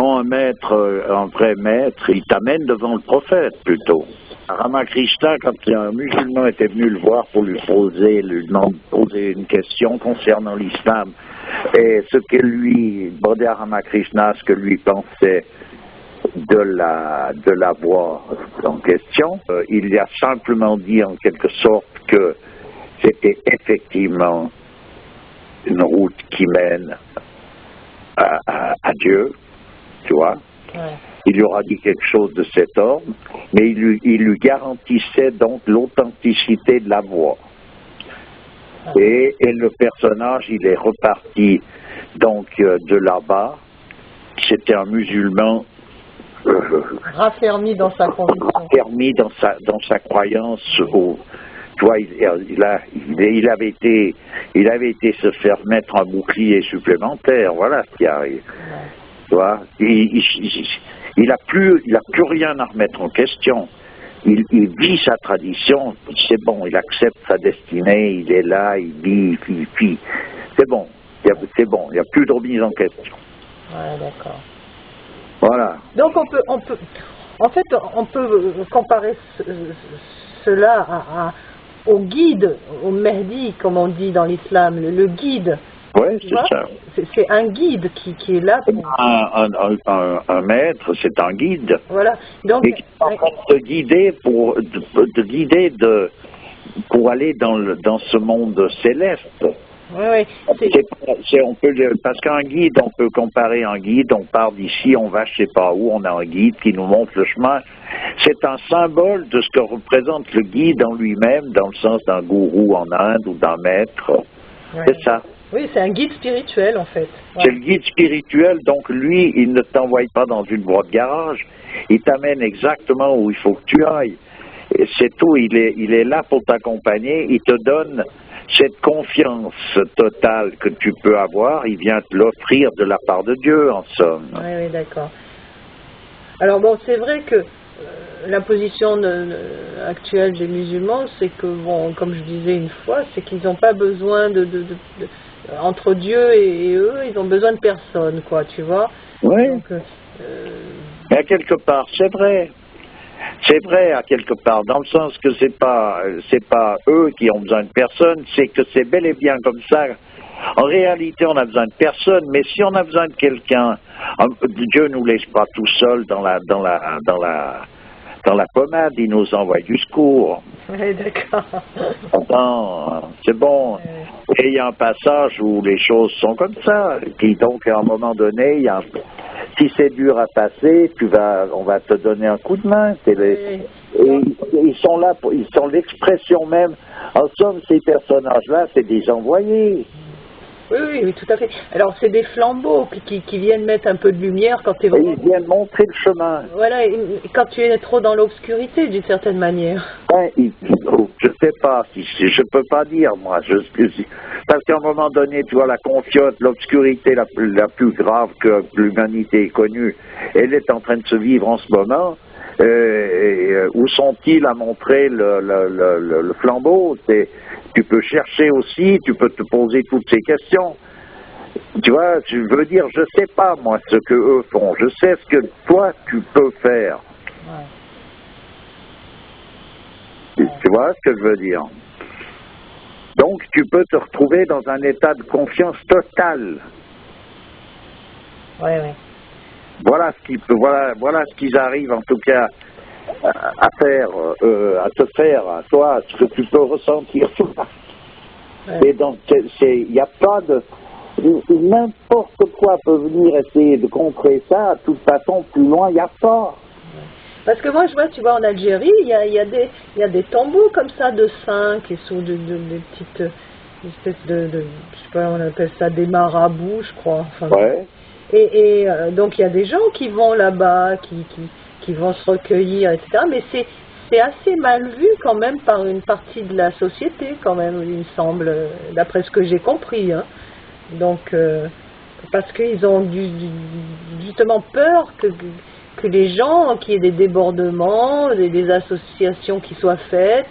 Non, un maître, un vrai maître, il t'amène devant le prophète plutôt. Ramakrishna, quand un musulman était venu le voir pour lui poser une question concernant l'islam, et ce que lui demandait à Ramakrishna, ce que lui pensait de la voie en question, il lui a simplement dit en quelque sorte que c'était effectivement une route qui mène à Dieu, tu vois. Ouais. Il lui aura dit quelque chose de cet ordre, mais il lui garantissait donc l'authenticité de la voix. Et le personnage, il est reparti donc de là-bas. C'était un musulman Raffermi dans sa conviction. raffermi dans sa croyance. Tu vois, il avait été se faire mettre un bouclier supplémentaire. Voilà ce qui arrive. Ouais. Tu vois, il a plus rien à remettre en question. Il vit sa tradition, c'est bon, il accepte sa destinée, il est là, il vit, c'est bon, c'est bon, il n'y a plus de remise en question. Ouais, d'accord. Voilà. Donc on peut comparer cela au guide, au Mehdi, comme on dit dans l'islam, le guide. Oui, c'est ça. C'est un guide qui est là pour... Un maître, c'est un guide. Voilà. Donc, et qui est en train de te guider pour aller dans ce monde céleste. Oui, parce qu'un guide, on peut comparer un guide, on part d'ici, on va je sais pas où, on a un guide qui nous montre le chemin. C'est un symbole de ce que représente le guide en lui-même, dans le sens d'un gourou en Inde ou d'un maître. ouais. C'est ça. Oui, c'est un guide spirituel en fait. Ouais. C'est le guide spirituel, donc lui, il ne t'envoie pas dans une voie de garage, il t'amène exactement où il faut que tu ailles. Et c'est tout, il est là pour t'accompagner, il te donne cette confiance totale que tu peux avoir, il vient te l'offrir de la part de Dieu, en somme. Oui, d'accord. Alors bon, c'est vrai que la position actuelle des musulmans, c'est que, bon, comme je disais une fois, c'est qu'ils n'ont pas besoin entre Dieu et eux, ils ont besoin de personne, quoi, tu vois. Oui. Donc, mais à quelque part, c'est vrai. C'est vrai à quelque part, dans le sens que c'est pas eux qui ont besoin de personne, c'est que c'est bel et bien comme ça. En réalité, on a besoin de personne, mais si on a besoin de quelqu'un, Dieu nous laisse pas tout seul dans la pommade, il nous envoie du secours. oui, d'accord. Attends, c'est bon. Et il y a un passage où les choses sont comme ça, qui donc à un moment donné, si c'est dur à passer, on va te donner un coup de main. Et ils sont là, ils sont l'expression même. En somme, ces personnages-là, c'est des envoyés. Oui, tout à fait. Alors, c'est des flambeaux qui viennent mettre un peu de lumière quand tu es vraiment... Ils viennent montrer le chemin. Voilà, quand tu es trop dans l'obscurité, d'une certaine manière. Ouais, je sais pas, je peux pas dire, moi. Parce qu'à un moment donné, tu vois, la confiance, l'obscurité la plus grave que l'humanité ait connue, elle est en train de se vivre en ce moment. Où sont-ils à montrer le flambeau? Tu peux chercher aussi, tu peux te poser toutes ces questions. Tu vois, je veux dire, je sais pas, moi, ce que eux font. Je sais ce que toi, tu peux faire. Ouais. Tu vois ce que je veux dire? Donc, tu peux te retrouver dans un état de confiance totale. Oui. Voilà ce qu'ils arrivent, en tout cas, à faire, à te faire, à toi, ce que tu peux ressentir. Ouais. Et donc, il n'y a pas de... N'importe quoi peut venir essayer de contrer ça, de toute façon, plus loin, il n'y a pas. Parce que moi, je vois, tu vois, en Algérie, il y a des tombeaux comme ça de saints qui sont des petites espèces de, je sais pas, on appelle ça des marabouts, je crois. Enfin, Ouais. Et donc, il y a des gens qui vont là-bas, qui vont se recueillir, etc. Mais c'est assez mal vu quand même par une partie de la société, quand même, il me semble, d'après ce que j'ai compris. Hein. Donc, parce qu'ils ont justement peur que les gens, qu'il y ait des débordements, des associations qui soient faites.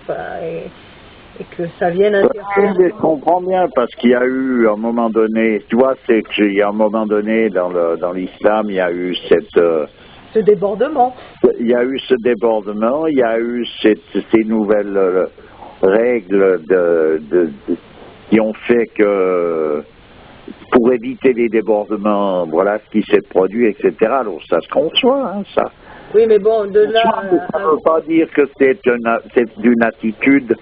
et que ça vienne Oui, interférer. mais je comprends bien, parce qu'il y a eu, à un moment donné, tu vois, c'est qu'il y a un moment donné, dans l'islam, il y a eu Ce débordement. il y a eu ce débordement, il y a eu ces nouvelles règles qui ont fait que, pour éviter les débordements, voilà ce qui s'est produit, etc. Alors ça se conçoit, hein, ça. Oui, mais bon, de là... Ça ne veut pas dire que c'est une attitude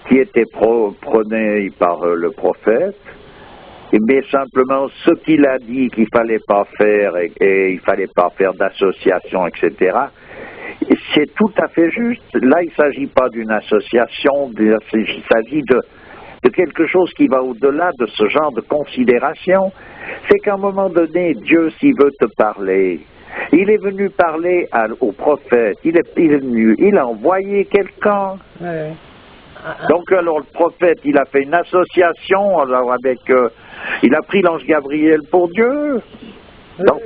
qui était prônée par le prophète, mais simplement ce qu'il a dit qu'il fallait pas faire et il fallait pas faire d'association, etc. C'est tout à fait juste. Là, il ne s'agit pas d'une association, il s'agit de quelque chose qui va au-delà de ce genre de considération. C'est qu'à un moment donné, Dieu, s'il veut te parler, il est venu parler au prophète, il est venu, il a envoyé quelqu'un. Ouais. Donc alors le prophète, il a fait une association alors avec, il a pris l'ange Gabriel pour Dieu. Oui, Donc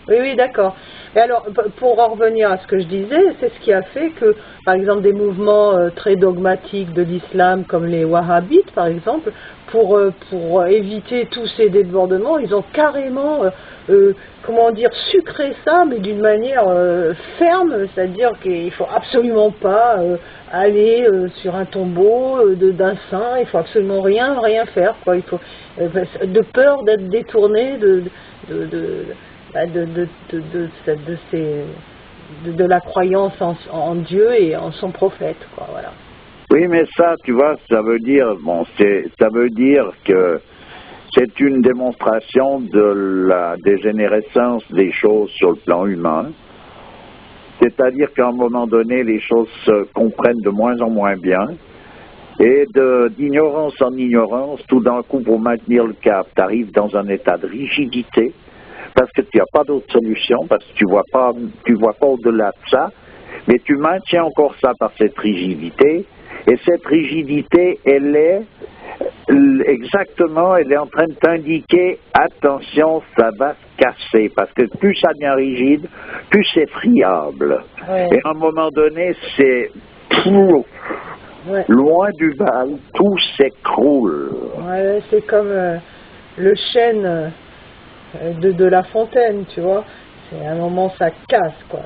oui, oui, d'accord. Et alors, pour en revenir à ce que je disais, c'est ce qui a fait que, par exemple, des mouvements très dogmatiques de l'islam, comme les wahhabites, par exemple, pour éviter tous ces débordements, ils ont carrément, comment dire, sucré ça, mais d'une manière ferme, c'est-à-dire qu'il ne faut absolument pas aller sur un tombeau d'un saint, il faut absolument rien faire, quoi. Il faut, de peur d'être détourné de la croyance en Dieu et en son prophète, quoi, voilà. oui, mais ça, tu vois, ça veut dire, bon, ça veut dire que c'est une démonstration de la dégénérescence des choses sur le plan humain. C'est-à-dire qu'à un moment donné, les choses se comprennent de moins en moins bien. Et d'ignorance en ignorance, tout d'un coup, pour maintenir le cap, tu arrives dans un état de rigidité, parce que tu n'as pas d'autre solution, parce que tu vois pas au-delà de ça, mais tu maintiens encore ça par cette rigidité, et cette rigidité, elle est en train de t'indiquer, attention, ça va se casser, parce que plus ça devient rigide, plus c'est friable. Ouais. Et à un moment donné, c'est Ouais. loin du bal, tout s'écroule. Ouais, c'est comme le chêne de La Fontaine, tu vois. C'est à un moment ça casse, quoi.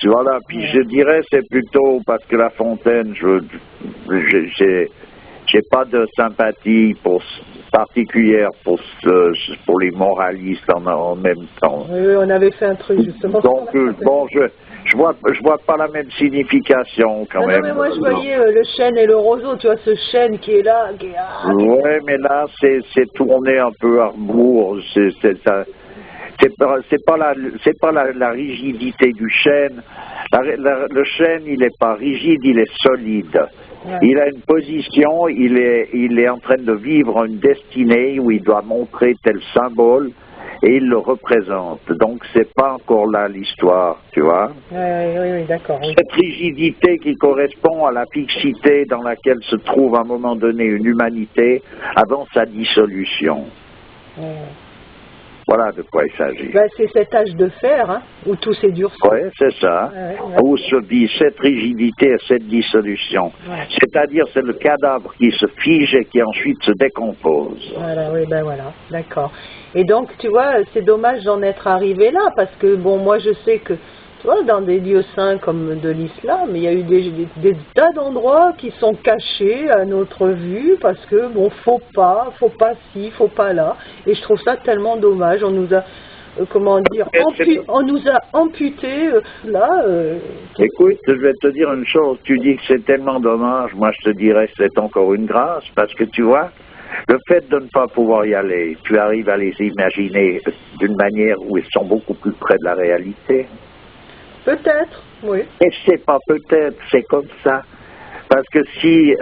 Voilà, puis je dirais c'est plutôt parce que La Fontaine, j'ai pas de sympathie particulière pour les moralistes en même temps. Oui, on avait fait un truc justement. Donc bon, je vois pas la même signification quand même. Non, mais moi je voyais le chêne et le roseau, tu vois, ce chêne qui est là, Ouais, mais là c'est tourné un peu à rebours. C'est pas la rigidité du chêne. Le chêne, il n'est pas rigide, il est solide. Ouais. Il a une position, il est en train de vivre une destinée où il doit montrer tel symbole et il le représente. Donc c'est pas encore là l'histoire, tu vois. Oui, d'accord. Oui. Cette rigidité qui correspond à la fixité dans laquelle se trouve à un moment donné une humanité avant sa dissolution. Voilà de quoi il s'agit. Ben, c'est cet âge de fer, hein, où tout s'est durci. Oui, c'est ça. Où se vit cette rigidité et cette dissolution. Ouais. C'est-à-dire, c'est le cadavre qui se fige et qui ensuite se décompose. Voilà, oui, ben voilà, d'accord. Et donc, tu vois, c'est dommage d'en être arrivé là, parce que, bon, moi, je sais que, tu vois, dans des lieux saints comme de l'islam, il y a eu des tas d'endroits qui sont cachés à notre vue, parce que, bon, faut pas ci, faut pas là. Et je trouve ça tellement dommage. On nous a, comment dire, on nous a amputés, là. Écoute, je vais te dire une chose. Tu dis que c'est tellement dommage. Moi, je te dirais que c'est encore une grâce, parce que, tu vois, le fait de ne pas pouvoir y aller, tu arrives à les imaginer d'une manière où ils sont beaucoup plus près de la réalité. Peut-être, oui. Et c'est pas peut-être, c'est comme ça. Parce que si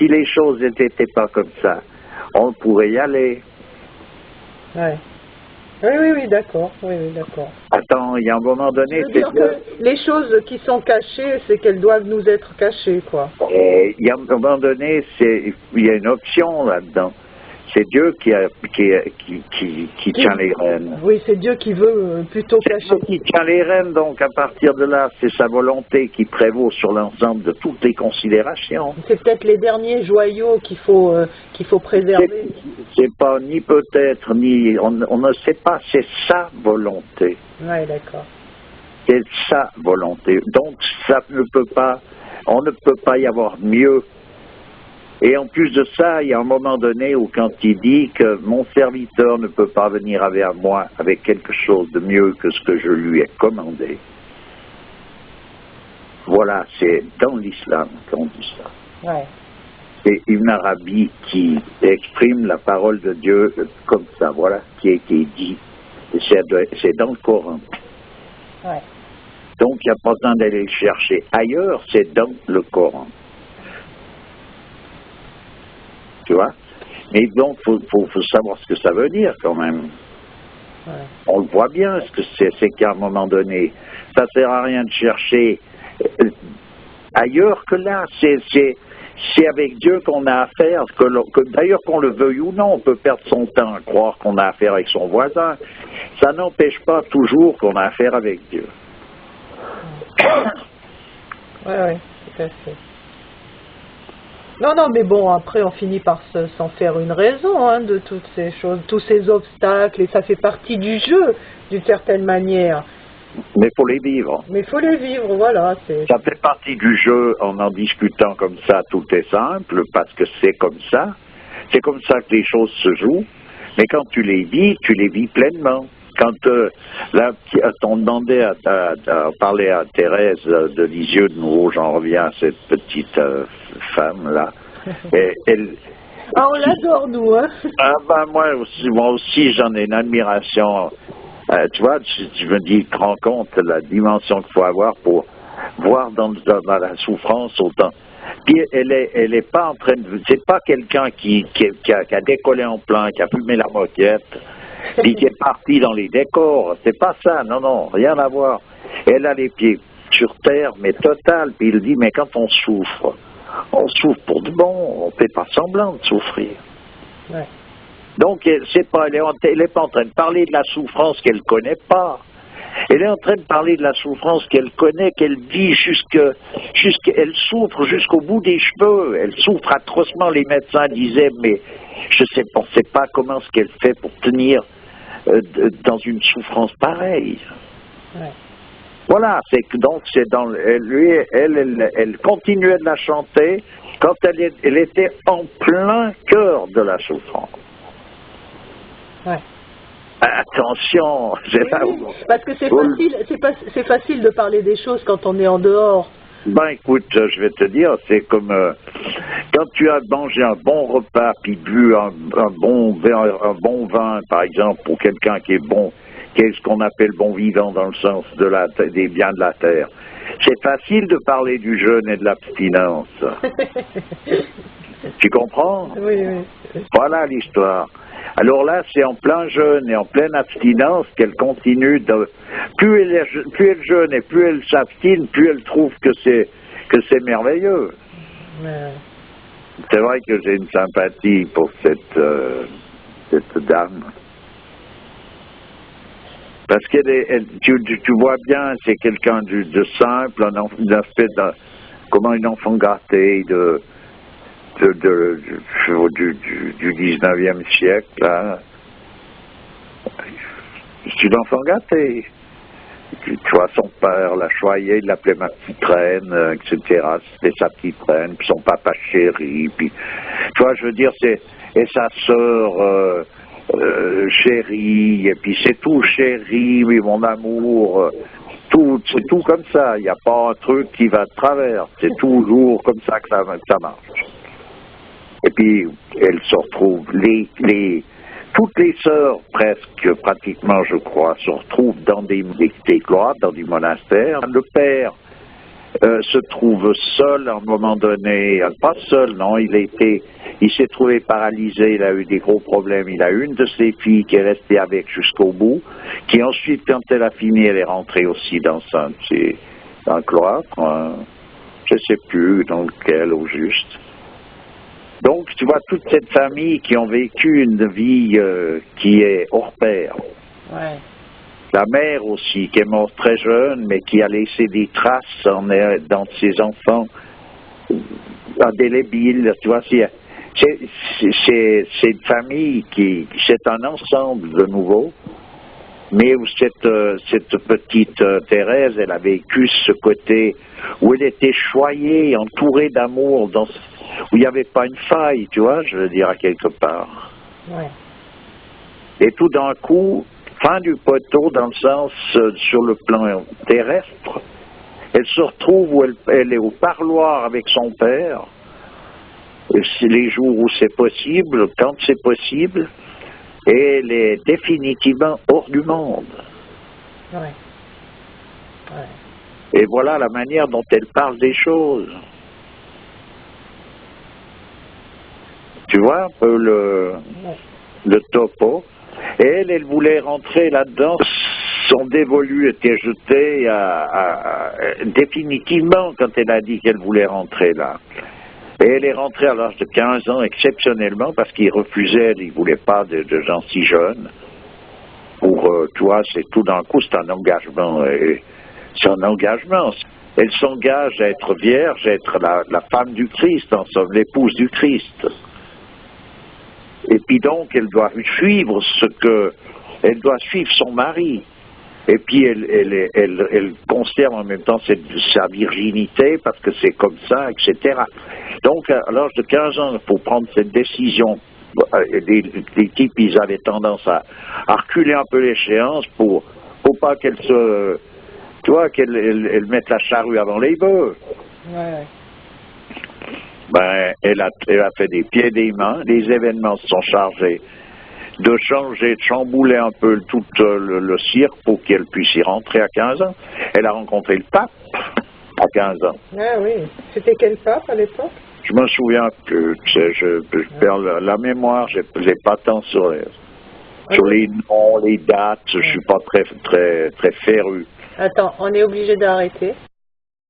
les choses n'étaient pas comme ça, on pourrait y aller. Ouais. Oui, d'accord. Oui, d'accord. Attends, il y a un moment donné... Je veux dire que les choses qui sont cachées, c'est qu'elles doivent nous être cachées, quoi. Et il y a un moment donné, il y a une option là-dedans. C'est Dieu qui tient les rênes. Oui, c'est Dieu qui veut plutôt C'est cacher. Dieu qui tient les rênes, donc à partir de là, c'est sa volonté qui prévaut sur l'ensemble de toutes les considérations. C'est peut-être les derniers joyaux qu'il faut préserver. C'est pas ni peut-être, ni... On ne sait pas, c'est sa volonté. Oui, d'accord. C'est sa volonté. Donc, ça ne peut pas... On ne peut pas y avoir mieux. Et en plus de ça, il y a un moment donné où quand il dit que mon serviteur ne peut pas venir vers moi avec quelque chose de mieux que ce que je lui ai commandé. Voilà, c'est dans l'islam qu'on dit ça. Ouais. C'est une Arabie qui exprime la parole de Dieu comme ça, voilà, qui a été dit. C'est dans le Coran. Ouais. Donc, il n'y a pas besoin d'aller le chercher ailleurs, c'est dans le Coran. Tu vois? Mais donc, faut savoir ce que ça veut dire quand même. Ouais. On le voit bien, ce que c'est qu'à un moment donné, ça ne sert à rien de chercher ailleurs que là. C'est avec Dieu qu'on a affaire, d'ailleurs qu'on le veuille ou non, on peut perdre son temps à croire qu'on a affaire avec son voisin. Ça n'empêche pas toujours qu'on a affaire avec Dieu. Oui, tout à fait. Non, mais bon, après on finit par s'en faire une raison de toutes ces choses, tous ces obstacles, et ça fait partie du jeu, d'une certaine manière. Mais il faut les vivre. Mais il faut les vivre, voilà. Ça fait partie du jeu en discutant comme ça, tout est simple, parce que c'est comme ça. C'est comme ça que les choses se jouent. Mais quand tu les vis pleinement. Quand on demandait à parler à Thérèse de Lisieux, de nouveau, j'en reviens à cette petite femme-là. On l'adore, nous, hein. Ah ben moi aussi j'en ai une admiration. Tu vois, tu me dis, tu te rends compte de la dimension qu'il faut avoir pour voir dans la souffrance autant. Puis elle est pas en train de... C'est pas quelqu'un qui a décollé en plein, qui a fumé la moquette, puis qui est parti dans les décors. C'est pas ça, non, rien à voir. Elle a les pieds sur terre, mais total. Puis il dit, mais quand on souffre pour de bon, on fait pas semblant de souffrir. Ouais. Donc, elle n'est pas en train de parler de la souffrance qu'elle ne connaît pas. Elle est en train de parler de la souffrance qu'elle connaît, qu'elle vit elle souffre jusqu'au bout des cheveux. Elle souffre atrocement. Les médecins disaient, mais je ne sais pas comment ce qu'elle fait pour tenir dans une souffrance pareille. Ouais. Voilà, elle continuait de la chanter quand elle était en plein cœur de la souffrance. Ouais. Attention, c'est là où... Parce que c'est facile de parler des choses quand on est en dehors. Ben écoute, je vais te dire, c'est comme quand tu as mangé un bon repas puis bu un bon vin, par exemple, pour quelqu'un qui est bon, qui est ce qu'on appelle bon vivant dans le sens des biens de la terre. C'est facile de parler du jeûne et de l'abstinence. Tu comprends? Oui. Voilà l'histoire. Alors là, c'est en plein jeûne et en pleine abstinence qu'elle continue de... Plus elle jeûne et plus elle s'abstine, plus elle trouve que c'est merveilleux. Ouais. C'est vrai que j'ai une sympathie pour cette dame. Parce tu vois bien, c'est quelqu'un de simple, une espèce de... Comment un enfant gâté du 19e siècle, là. C'est une enfant gâté. Tu vois, son père la choyait, il l'appelait ma petite reine, etc. C'était sa petite reine, puis son papa chéri, puis... Tu vois, je veux dire, et sa sœur chérie, et puis c'est tout chéri, oui, mon amour... c'est tout comme ça, il n'y a pas un truc qui va de travers, c'est toujours comme ça que ça marche. Et puis, elle se retrouve, toutes les sœurs, pratiquement, je crois, se retrouvent dans des cloîtres, dans des monastères. Le père se trouve seul à un moment donné, pas seul, non, il s'est trouvé paralysé, il a eu des gros problèmes. Il a une de ses filles qui est restée avec jusqu'au bout, qui ensuite, quand elle a fini, elle est rentrée aussi dans un cloître, je ne sais plus dans lequel au juste. Donc, tu vois, toute cette famille qui ont vécu une vie qui est hors pair. Ouais. La mère aussi, qui est morte très jeune, mais qui a laissé des traces dans ses enfants indélébiles. Tu vois, c'est une famille c'est un ensemble de nouveau, mais où cette petite Thérèse, elle a vécu ce côté où elle était choyée, entourée d'amour, où il n'y avait pas une faille, tu vois, je veux dire, à quelque part. Ouais. Et tout d'un coup, fin du poteau, dans le sens sur le plan terrestre, elle se retrouve où elle est au parloir avec son père, et c'est les jours où c'est possible, quand c'est possible, et elle est définitivement hors du monde. Ouais. Ouais. Et voilà la manière dont elle parle des choses. Tu vois un peu le topo. Et elle voulait rentrer là-dedans. Son dévolu était jeté définitivement quand elle a dit qu'elle voulait rentrer là. Et elle est rentrée à l'âge de 15 ans exceptionnellement parce qu'il refusait, il ne voulait pas de gens si jeunes. Tu vois, c'est tout d'un coup, c'est un engagement. C'est un engagement. Elle s'engage à être vierge, à être la femme du Christ, en somme, l'épouse du Christ. Et puis donc, elle doit suivre elle doit suivre son mari. Et puis, elle conserve en même temps sa virginité, parce que c'est comme ça, etc. Donc, à l'âge de 15 ans, il faut prendre cette décision. Les types, ils avaient tendance à reculer un peu l'échéance pour pas qu'elle qu'elle mette la charrue avant les bœufs. Ouais. Ben, elle a fait des pieds et des mains, les événements se sont chargés de chambouler un peu tout le cirque pour qu'elle puisse y rentrer à 15 ans. Elle a rencontré le pape à 15 ans. Ah oui, c'était quel pape à l'époque? Je me souviens plus, je perds la mémoire, j'ai pas tant sur les noms, les dates, je suis pas très féru. Attends, on est obligé d'arrêter.